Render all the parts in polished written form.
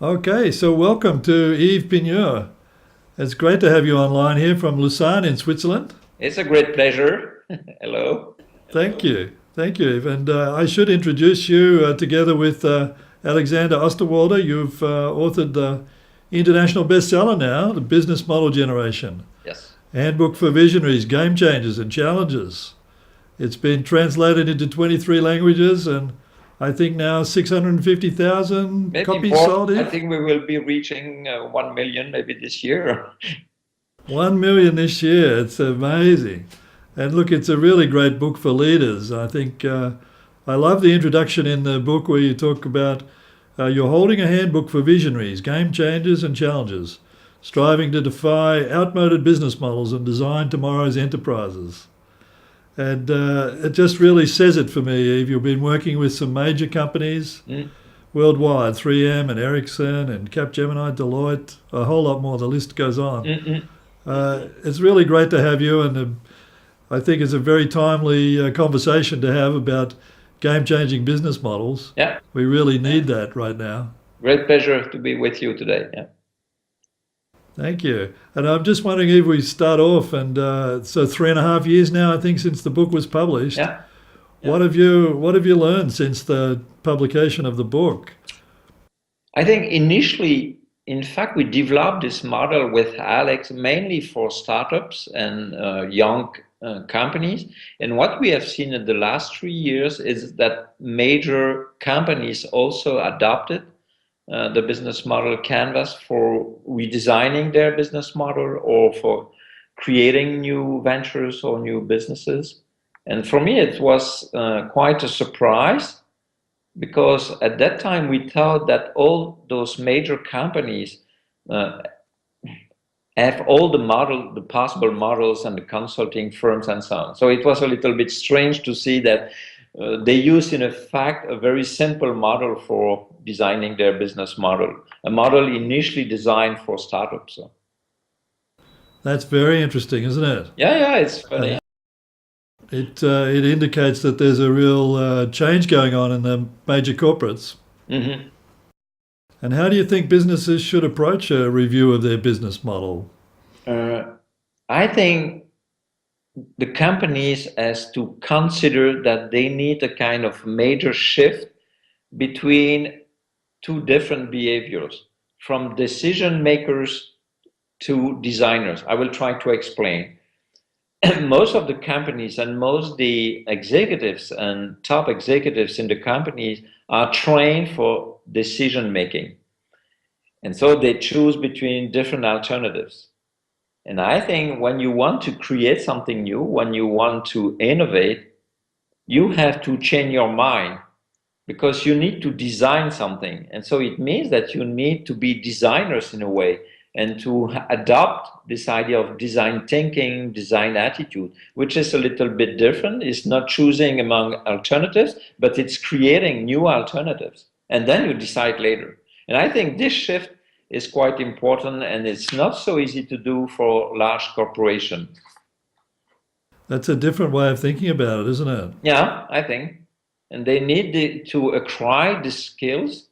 Okay, so welcome to Yves Pigneur. It's great to have you online here from Lausanne in Switzerland. It's a great pleasure. Hello. Thank you. Thank you, Yves. And I should introduce you together with Alexander Osterwalder. You've authored the international bestseller now, The Business Model Generation, Yes. Handbook for Visionaries, Game Changers and Challenges. It's been translated into 23 languages and I think now 650,000 Maybe copies more. sold, I Yves. think we will be reaching 1 million maybe this year. 1 million this year. It's amazing. And look, it's a really great book for leaders. I think I love the introduction in the book where you talk about you're holding a handbook for visionaries, game changers, and challengers, striving to defy outmoded business models and design tomorrow's enterprises. And it just really says it for me, Eve. You've been working with some major companies Mm. worldwide, 3M and Ericsson and Capgemini, Deloitte, a whole lot more. The list goes on. Mm-mm. It's really great to have you, and I think it's a very timely conversation to have about game-changing business models. Yeah, We really need that right now. great pleasure to be with you today. Yeah. Thank you. And I'm just wondering if we start off, and so 3.5 years now, I think, since the book was published. Yeah. What have you learned since the publication of the book? I think initially, in fact, we developed this model with Alex mainly for startups and young companies. And what we have seen in the last 3 years is that major companies also adopted the business model canvas for redesigning their business model or for creating new ventures or new businesses. And for me, it was quite a surprise because at that time we thought that all those major companies uh, have all the possible models and the consulting firms and so on. So it was a little bit strange to see that they used in fact a very simple model for designing their business model, a model initially designed for startups. So, That's very interesting, isn't it? yeah, it's funny. It indicates that there's a real change going on in the major corporates. Mhm. And how do you think businesses should approach a review of their business model? Uh, I think the companies has to consider that they need a kind of major shift between two different behaviors, from decision makers to designers. I will try to explain. Most of the companies and most the executives and top executives in the companies are trained for decision making. And so they choose between different alternatives. And I think when you want to create something new, when you want to innovate, you have to change your mind because you need to design something. And so it means that you need to be designers in a way and to adopt this idea of design thinking, design attitude, which is a little bit different. It's not choosing among alternatives, but it's creating new alternatives. And then you decide later. And I think this shift is quite important and it's not so easy to do for large corporations. That's a different way of thinking about it, isn't it? Yeah, I think. And they need to acquire the skills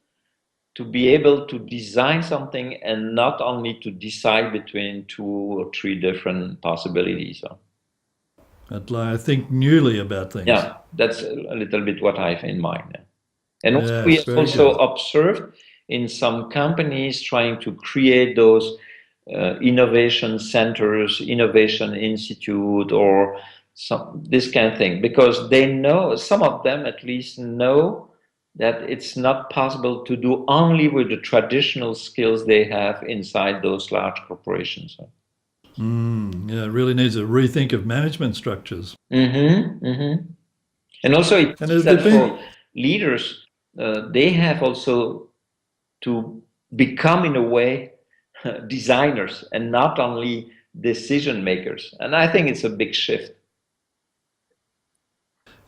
to be able to design something and not only to decide between two or three different possibilities. So, But like, I think newly about things. yeah, that's a little bit what I have in mind. Yeah. And also we Yes, have very also good. observed in some companies trying to create those innovation centers, innovation institute, or some this kind of thing, because they know, some of them at least know that it's not possible to do only with the traditional skills they have inside those large corporations. Yeah, it really needs a rethink of management structures. Mm-hmm. And also it And means has there that been, for leaders, they have also to become in a way designers and not only decision makers. And I think it's a big shift.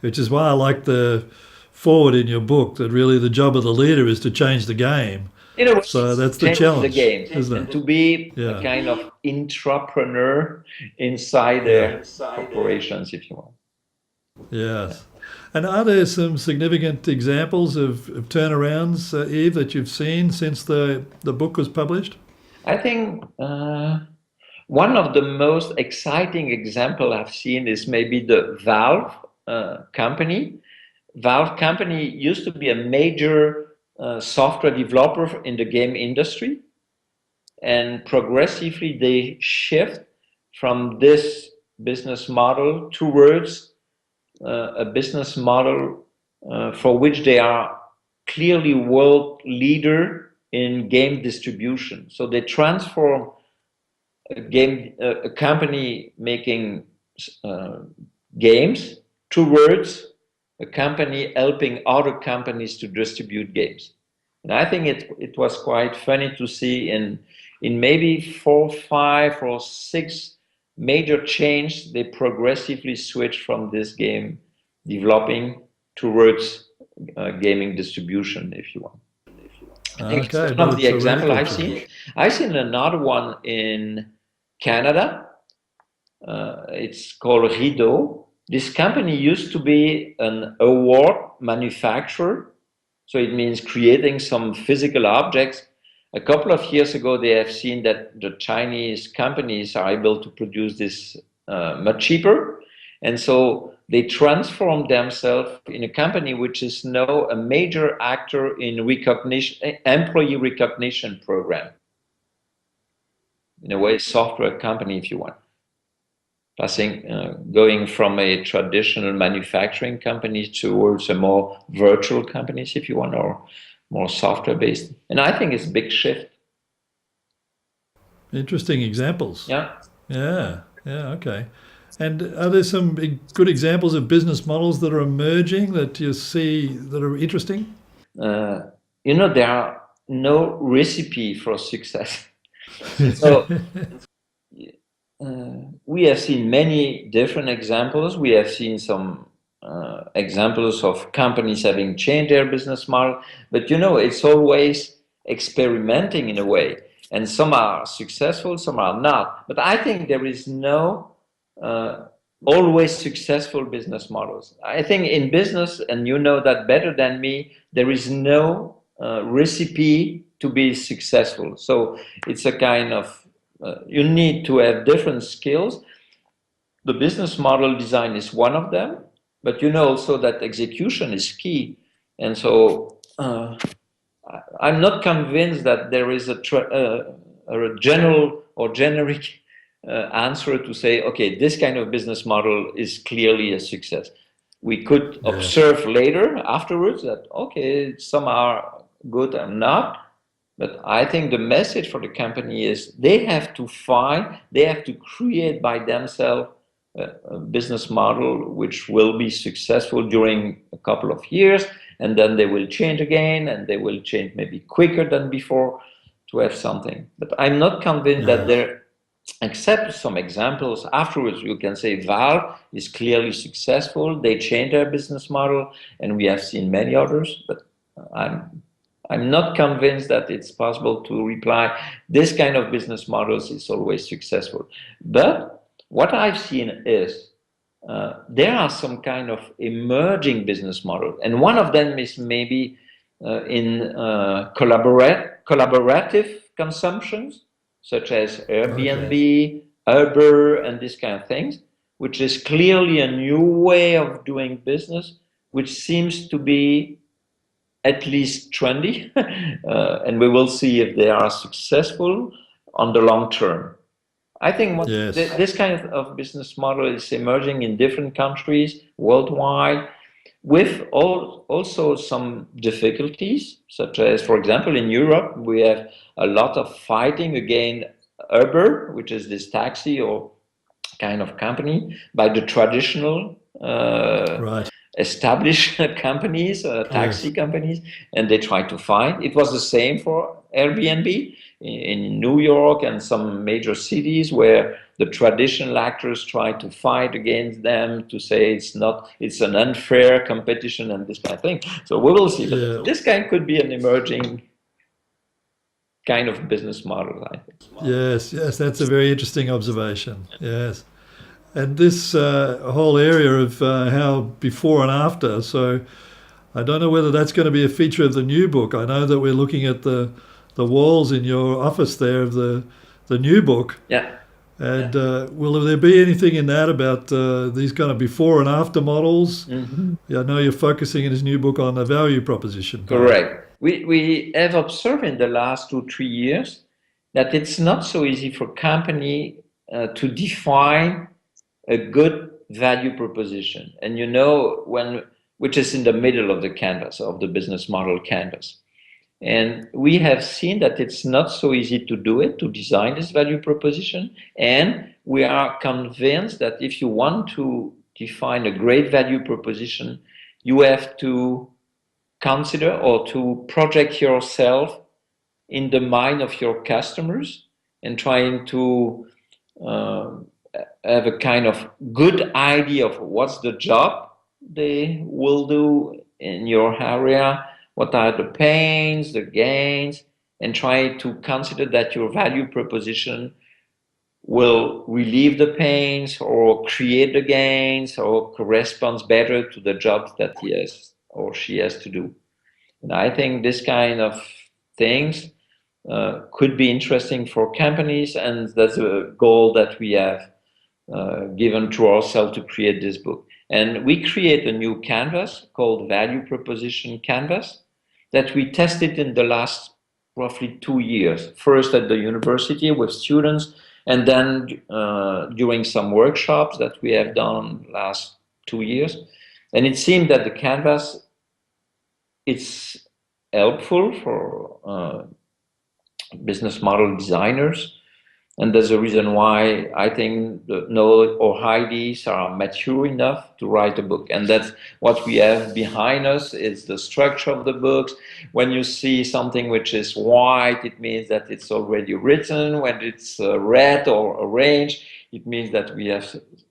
which is why I like the forward in your book, that really the job of the leader is to change the game. In a way, So it's that's the changing the challenge, game and isn't it? to be a Yeah. kind of entrepreneur inside Yeah. their corporations, if you want. Yes. And are there some significant examples of turnarounds, Yves, that you've seen since the book was published? I think one of the most exciting example I've seen is maybe the Valve company. Valve company used to be a major software developer in the game industry, and progressively they shift from this business model towards a business model for which they are clearly world leader in game distribution. So they transform a company making games towards a company helping other companies to distribute games. And I think it was quite funny to see in maybe 4, 5, or 6 major change, they progressively switched from this game developing towards gaming distribution, if you want. I think it's Okay, one of the that's a examples radical I've change. seen. I've seen another one in Canada. It's called Rideau. This company used to be an award manufacturer, so it means creating some physical objects. A couple of years ago, they have seen that the Chinese companies are able to produce this much cheaper, and so they transformed themselves in a company which is now a major actor in recognition, employee recognition program. In a way, software company, if you want. Passing, going from a traditional manufacturing company towards a more virtual companies, if you want, or more software based. And I think it's a big shift. Interesting examples. Yeah. Yeah, yeah, okay. And are there some good examples of business models that are emerging that you see that are interesting? There are no recipe for success. So we have seen many different examples. We have seen some examples of companies having changed their business model, but it's always experimenting in a way, and some are successful, some are not. But I think there is no always successful business models. I think in business, and you know that better than me, there is no recipe to be successful. So it's a kind of you need to have different skills. The business model design is one of them, but also that execution is key. And so I'm not convinced that there is a general or generic answer to say, okay, this kind of business model is clearly a success. We could observe later, afterwards, that, okay, some are good and not. But I think the message for the company is they have to create by themselves a business model which will be successful during a couple of years, and then they will change again, and they will change maybe quicker than before to have something. But I'm not convinced that there, except some examples afterwards, you can say Valve is clearly successful. They changed their business model, and we have seen many others, but I'm not convinced that it's possible to reply this kind of business models is always successful. But what I've seen is there are some kind of emerging business models, and one of them is maybe in collaborative consumptions, such as Airbnb, Uber, and these kind of things, which is clearly a new way of doing business, which seems to be at least trendy, and we will see if they are successful on the long term. I think this kind of business model is emerging in different countries worldwide, with also some difficulties, such as, for example, in Europe, we have a lot of fighting against Uber, which is this taxi or kind of company, by the traditional established companies, taxi companies, and they try to find. It was the same for Airbnb in New York and some major cities where the traditional actors try to fight against them to say it's an unfair competition and this kind of thing. So we will see. But this kind could be an emerging kind of business model, I think. Yes, that's a very interesting observation. Yes. And this whole area of how before and after. So I don't know whether that's going to be a feature of the new book. I know that we're looking at the walls in your office there of the new book. Yeah. And will there be anything in that about these kind of before and after models? Mhm. Yeah, I know you're focusing in this new book on the value proposition part. Correct. We have observed in the last 2, 3 years that it's not so easy for company to define a good value proposition. And you know, which is in the middle of the canvas, of the business model canvas. And we have seen that it's not so easy to do it, to design this value proposition. And we are convinced that if you want to define a great value proposition, you have to consider or to project yourself in the mind of your customers and trying to uh, have a kind of good idea of what's the job they will do in your area, what are the pains, the gains, and try to consider that your value proposition will relieve the pains or create the gains or corresponds better to the jobs that he has or she has to do. And I think this kind of things could be interesting for companies, and that's a goal that we have given to ourselves to create this book. And we create a new canvas called Value Proposition Canvas that we tested in the last roughly 2 years. First at the university with students, and then during some workshops that we have done last 2 years. And it seemed that the canvas it's helpful for business model designers, and there's a reason why I think the Noel or Heidi's are mature enough to write a book. And that's what we have behind us is the structure of the books. When you see something which is white, it means that it's already written. When it's red or arranged, it means that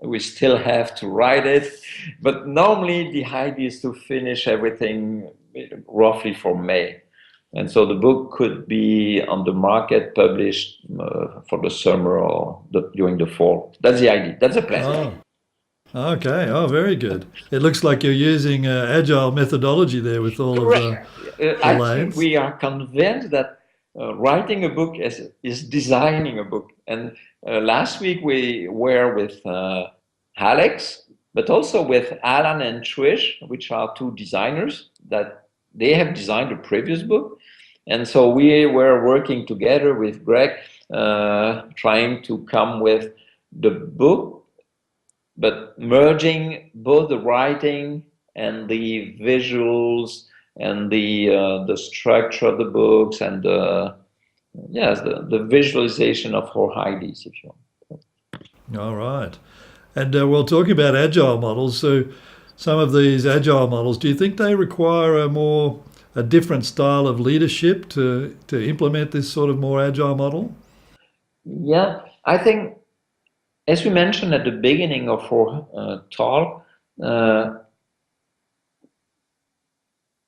we still have to write it. But normally the idea is to finish everything roughly for May. And so the book could be on the market, published for the summer or during the fall. That's the idea. That's the plan. Oh, okay. Oh, very good. It looks like you're using agile methodology there with all of Correct. the I think lanes. we are convinced that writing a book is designing a book. And last week we were with Alex, but also with Alan and Trish, which are two designers that they have designed a previous book. And so we were working together with Greg, trying to come with the book, but merging both the writing and the visuals and the structure of the books and the visualization of our ideas, if you want. All right. And well, talking about agile models, so some of these agile models, do you think they require a different style of leadership to implement this sort of more agile model? Yeah, I think, as we mentioned at the beginning of our talk,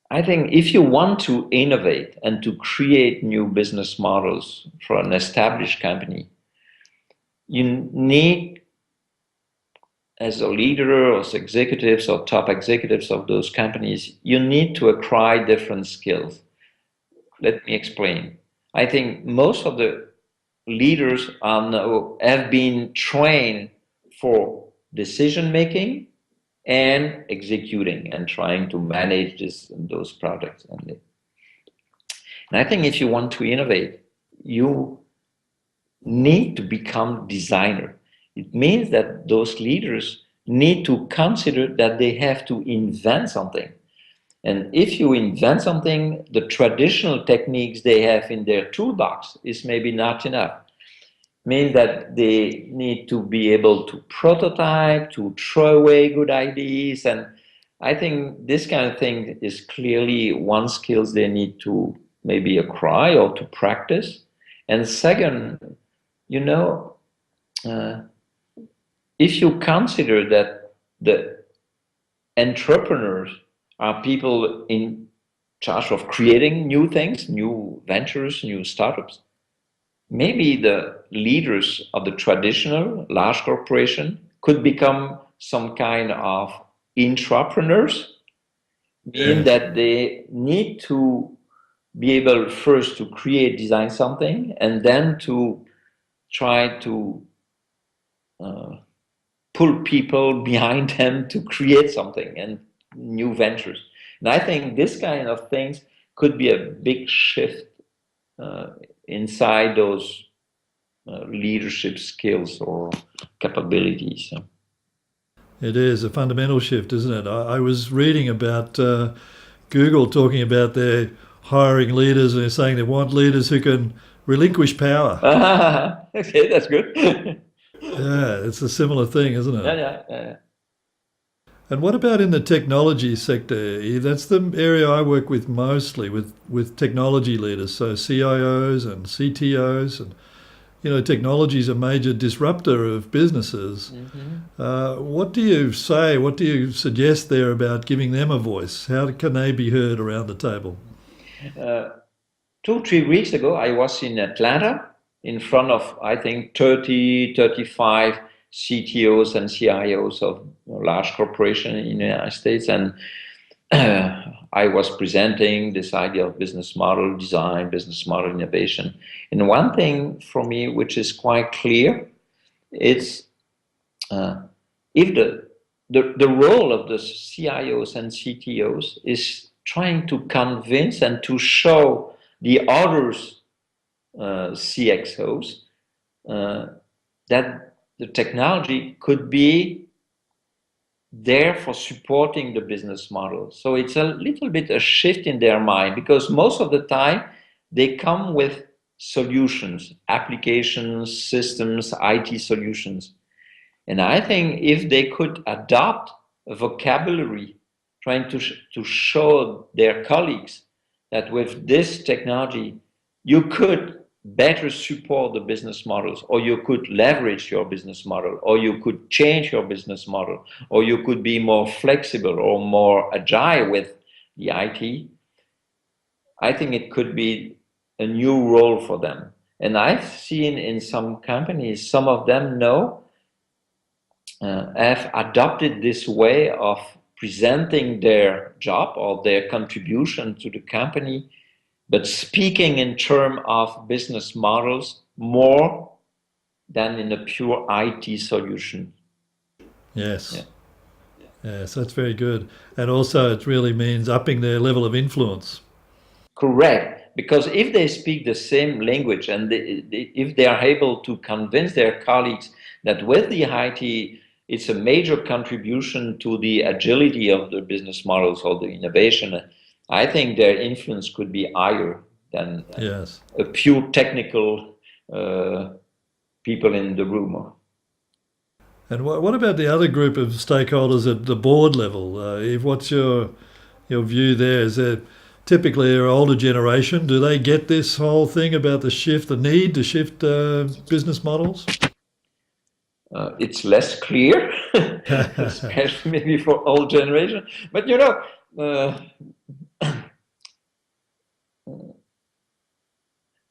I think if you want to innovate and to create new business models for an established company, you need, as a leader or as executives or top executives of those companies, you need to acquire different skills. Let me explain. I think most of the leaders have been trained for decision making and executing and trying to manage those projects. And I think if you want to innovate, you need to become designer. It means that those leaders need to consider that they have to invent something. And if you invent something, the traditional techniques they have in their toolbox is maybe not enough. Means that they need to be able to prototype, to throw away good ideas. And I think this kind of thing is clearly one skills they need to maybe acquire or to practice. And second, you know, uh, if you consider that the entrepreneurs are people in charge of creating new things, new ventures, new startups, maybe the leaders of the traditional large corporation could become some kind of intrapreneurs, mean that they need to be able first to create, design something, and then to try to pull people behind them to create something and new ventures. And I think this kind of things could be a big shift inside those leadership skills or capabilities. It is a fundamental shift, isn't it? I was reading about Google talking about their hiring leaders, and they're saying they want leaders who can relinquish power. Okay, that's good. Yeah, it's a similar thing, isn't it? Yeah. And what about in the technology sector? That's the area I work with mostly, with technology leaders, so CIOs and CTOs, and technology is a major disruptor of businesses. What do you say? What do you suggest there about giving them a voice? How can they be heard around the table? 2-3 weeks ago, I was in Atlanta in front of, I think, 35 CTOs and CIOs of large corporations in the United States, and I was presenting this idea of business model design, business model innovation. And one thing for me, which is quite clear, is if the role of the CIOs and CTOs is trying to convince and to show the others CXOs that the technology could be there for supporting the business model. So it's a little bit a shift in their mind, because most of the time they come with solutions, applications, systems, IT solutions. And I think if they could adopt a vocabulary trying to show their colleagues that with this technology, you could better support the business models, or you could leverage your business model, or you could change your business model, or you could be more flexible or more agile with the IT, I think it could be a new role for them. And I've seen in some companies, some of them have adopted this way of presenting their job or their contribution to the company, but speaking in terms of business models more than in a pure IT solution. Yes. Yeah. Yes, that's very good. And also, it really means upping their level of influence. Correct. Because if they speak the same language, and if they are able to convince their colleagues that with the IT, it's a major contribution to the agility of the business models or the innovation, I think their influence could be higher than Yes. a pure technical people in the room. And what about the other group of stakeholders at the board level? Eve, what's your view there? Is there typically an older generation? Do they get this whole thing about the need to shift business models? It's less clear, especially maybe for old generation. But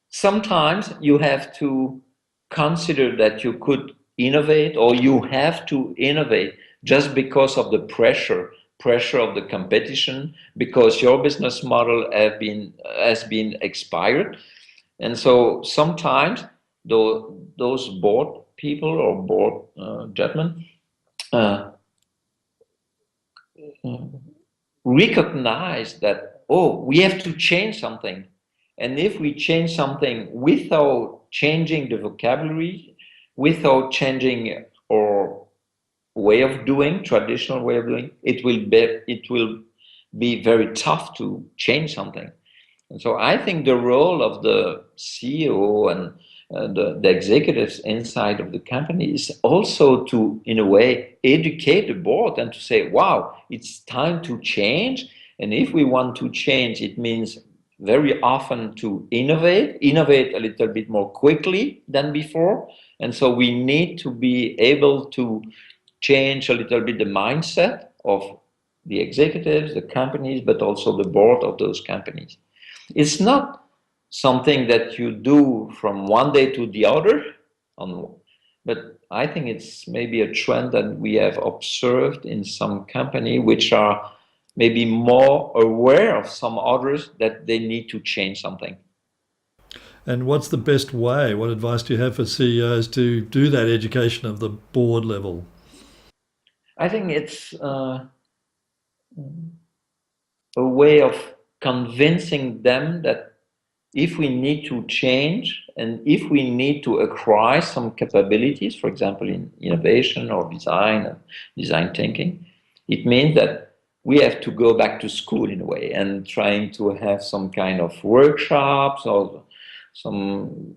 sometimes you have to consider that you could innovate, or you have to innovate just because of the pressure of the competition, because your business model has been expired. And so sometimes those board people or board gentlemen recognize that, oh, we have to change something. And if we change something without changing the vocabulary, without changing our way of doing, traditional way of doing, it will be very tough to change something. And so I think the role of the CEO and the executives inside of the company is also to, in a way, educate the board and to say, wow, it's time to change. And if we want to change, it means very often to innovate a little bit more quickly than before. And so we need to be able to change a little bit the mindset of the executives, the companies, but also the board of those companies. It's not something that you do from one day to the other. but I think it's maybe a trend that we have observed in some company which are maybe more aware of some others that they need to change something. And what's the best way? What advice do you have for CEOs to do that education of the board level? I think it's a way of convincing them that if we need to change and if we need to acquire some capabilities, for example, in innovation or design and design thinking, it means that we have to go back to school in a way and trying to have some kind of workshops or some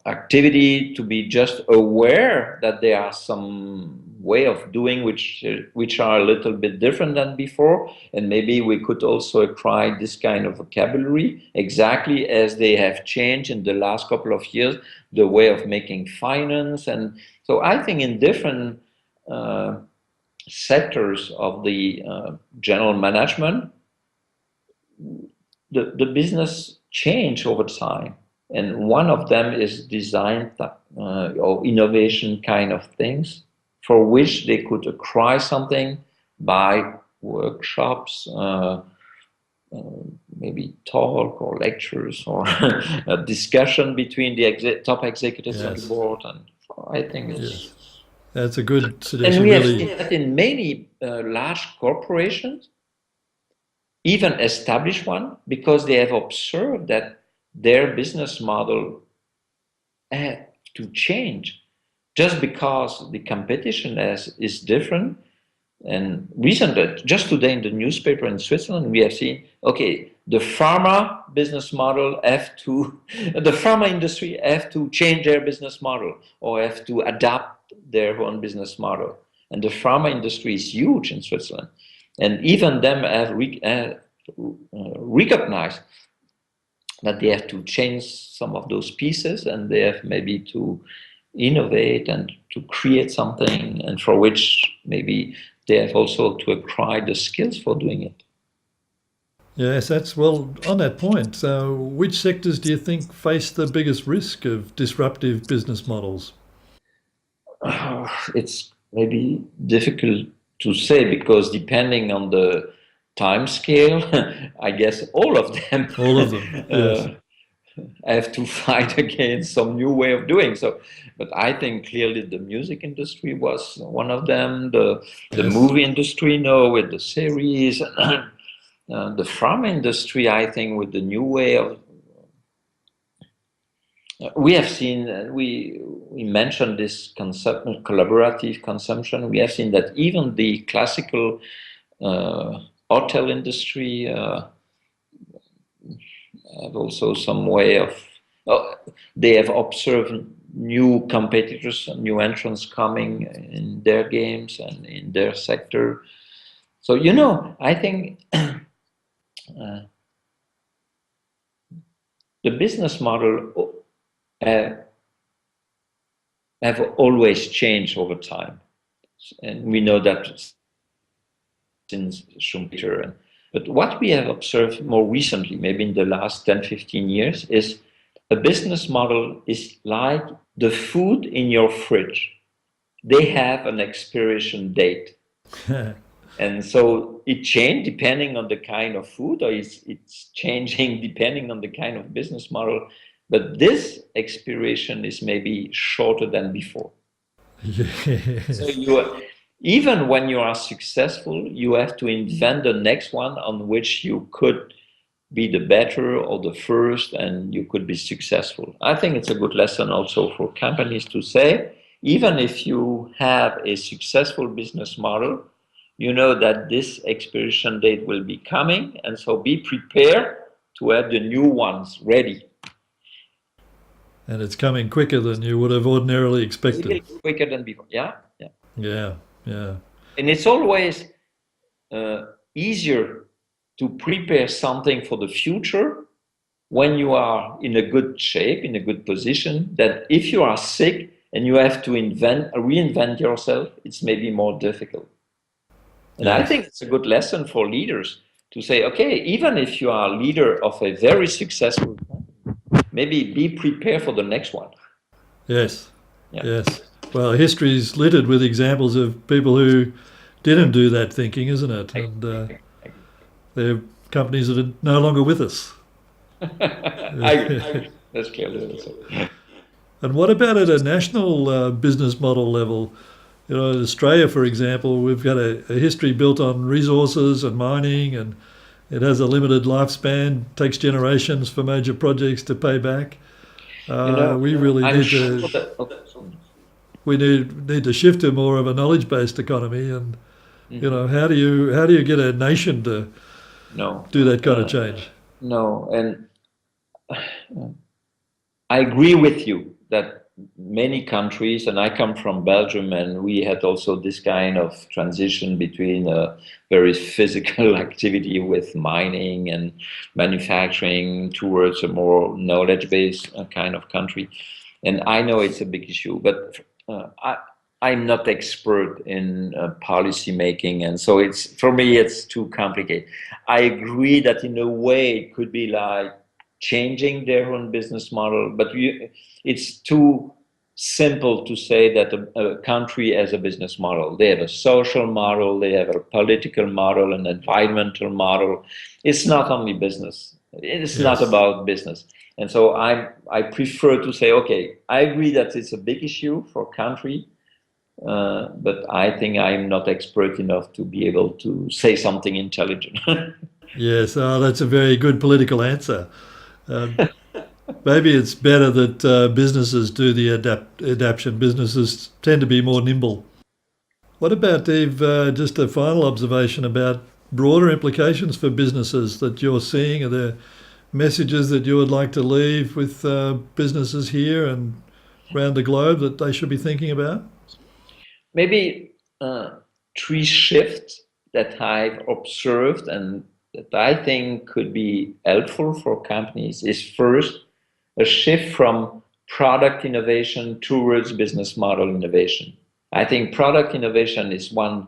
activity to be just aware that there are some way of doing which are a little bit different than before, and maybe we could also acquire this kind of vocabulary exactly as they have changed in the last couple of years the way of making finance. And so I think in different uh, sectors of the general management, the business change over time. And one of them is design or innovation kind of things for which they could acquire something by workshops, maybe talk or lectures or a discussion between the top executives on the Yes, board. And I think it's, yes. That's a good and suggestion, we have seen really. that in many large corporations, even established one, because they have observed that their business model had to change just because the competition is different. And recently, just today in the newspaper in Switzerland, we have seen, okay, the pharma business model have to, the pharma industry have to change their business model or have to adapt their own business model. And the pharma industry is huge in Switzerland. And even them have recognized that they have to change some of those pieces and they have maybe to innovate and to create something, and for which maybe they have also to acquire the skills for doing it. Yes, that's well, on that point. So, which sectors do you think face the biggest risk of disruptive business models? It's maybe difficult to say because depending on the time scale, I guess all of them All of them, yes. uh, have to fight against some new way of doing so. But I think clearly the music industry was one of them, the Yes. movie industry, no, with the series, the pharma industry, I think, with the new way of. We have seen, we mentioned this concept, collaborative consumption. We have seen that even the classical uh, hotel industry have also some way of, oh, they have observed new competitors and new entrants coming in their games and in their sector. So, I think the business model uh, have always changed over time. And we know that since Schumpeter. But what we have observed more recently, maybe in the last 10, 15 years, is a business model is like the food in your fridge. They have an expiration date. And so it changed depending on the kind of food, or it's changing depending on the kind of business model. But this expiration is maybe shorter than before. So Yes. even when you are successful, you have to invent the next one on which you could be the better or the first, and you could be successful. I think it's a good lesson also for companies to say, even if you have a successful business model, you know that this expiration date will be coming, and so be prepared to have the new ones ready. And it's coming quicker than you would have ordinarily expected. Really quicker than before. Yeah, yeah. Yeah, yeah. And it's always easier to prepare something for the future when you are in a good shape, in a good position, that if you are sick and you have to reinvent yourself, it's maybe more difficult. And I Yes, think it's a good lesson for leaders to say, okay, even if you are a leader of a very successful company, maybe be prepared for the next one. yes, Yeah. yes. Well, history's littered with examples of people who didn't do that thinking, isn't it? I, And I, they're companies that are no longer with us. I agree. That's clearly so. And what about at a national business model level? You know, in Australia, for example, we've got a history built on resources and mining, and it has a limited lifespan, takes generations for major projects to pay back. You know, We really I'm need sure to that. Oh, we need to shift to more of a knowledge-based economy. And you mhm. know, how do you get a nation to No, do that kind of change? no, and I agree with you that many countries, and I come from Belgium, and we had also this kind of transition between a very physical activity with mining and manufacturing towards a more knowledge-based kind of country. And I know it's a big issue, but I'm not expert in policy making, and so it's for me it's too complicated. I agree that in a way it could be like changing their own business model, but it's too simple to say that a country has a business model. They have a social model, they have a political model, an environmental model. It's not only business. It's not Yes. about business. And so I prefer to say, okay, I agree that it's a big issue for country, but I think I'm not expert enough to be able to say something intelligent. Yes. That's a very good political answer. Uh, Maybe it's better that businesses do the adaptation. Businesses tend to be more nimble. What about, Eve, just a final observation about broader implications for businesses that you're seeing? Are there messages that you would like to leave with businesses here and around the globe that they should be thinking about? Maybe three shifts that I've observed and that I think could be helpful for companies is first a shift from product innovation towards business model innovation. I think product innovation is one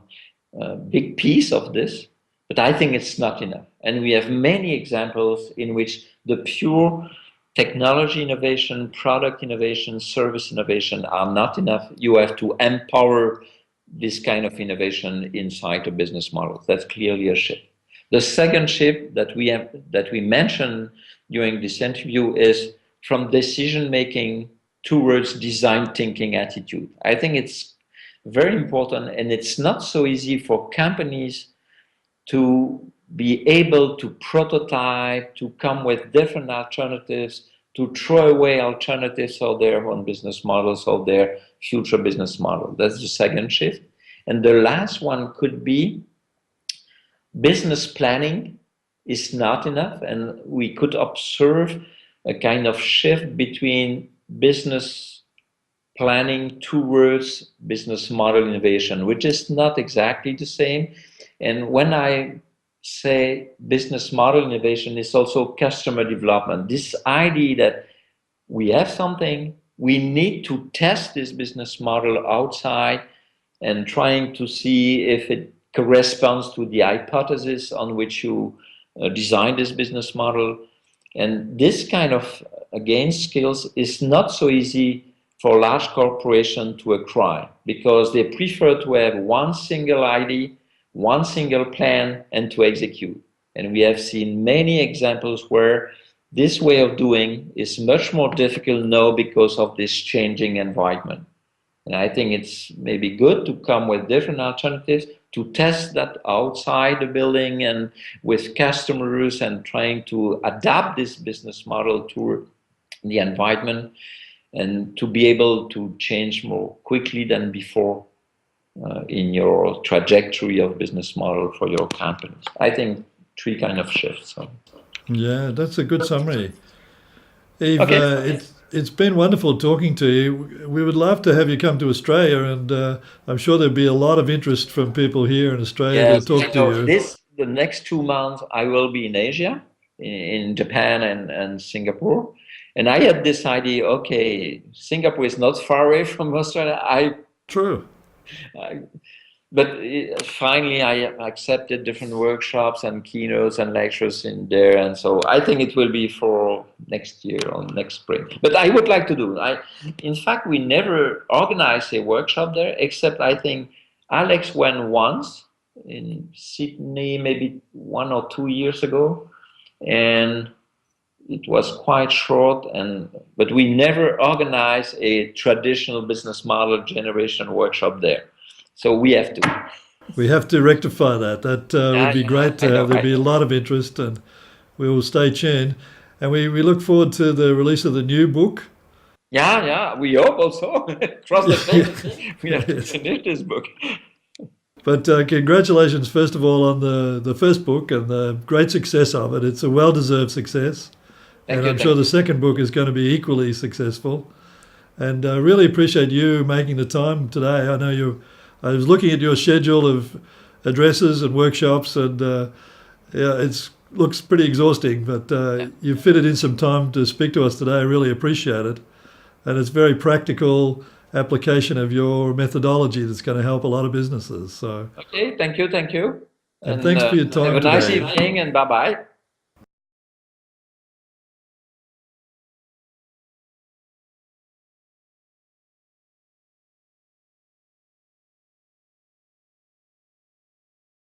big piece of this, but I think it's not enough. And we have many examples in which the pure technology innovation, product innovation, service innovation are not enough. You have to empower this kind of innovation inside a business model. That's clearly a shift. The second shift that we mentioned during this interview is from decision making towards design thinking attitude. I think it's very important, and it's not so easy for companies to be able to prototype, to come with different alternatives, to throw away alternatives of their own business models, of their future business model. That's the second shift. And the last one could be business planning is not enough, and we could observe a kind of shift between business planning towards business model innovation, which is not exactly the same. And when I say business model innovation, is also customer development. This idea that we have something, we need to test this business model outside and trying to see if it corresponds to the hypothesis on which you design this business model. And this kind of, again, skills is not so easy for large corporations to acquire because they prefer to have one single idea, one single plan, and to execute. And we have seen many examples where this way of doing is much more difficult now because of this changing environment. And I think it's maybe good to come with different alternatives to test that outside the building and with customers and trying to adapt this business model to the environment and to be able to change more quickly than before in your trajectory of business model for your companies. I think three kind of shifts. So. Yeah, that's a good summary. Eve, Okay. it's been wonderful talking to you. We would love to have you come to Australia, and I'm sure there'd be a lot of interest from people here in Australia to Yes, talk to so you. the next 2 months I will be in Asia, in Japan and Singapore. And I had this idea, okay, Singapore is not far away from Australia. True. I but finally I accepted different workshops and keynotes and lectures in there, and so I think it will be for next year or next spring. But I would like to do. In fact, we never organized a workshop there, except I think Alex went once in Sydney, maybe 1 or 2 years ago, and it was quite short. But we never organized a traditional business model generation workshop there. So we have to. We have to rectify that. That would be great to have. There'd be a I lot of interest, and we will stay tuned. And we look forward to the release of the new book. Yeah, we hope also. Cross the fingers. We have to Yes. finish this book. But congratulations, first of all, on the first book and the great success of it. It's a well-deserved success. Thank And you. I'm sure the second book is going to be equally successful. And I really appreciate you making the time today. I know I was looking at your schedule of addresses and workshops, and yeah, it looks pretty exhausting, but you fitted in some time to speak to us today. I really appreciate it. And it's very practical application of your methodology that's going to help a lot of businesses. So, Okay, thank you. and thanks for your Have time a nice today. evening and bye bye.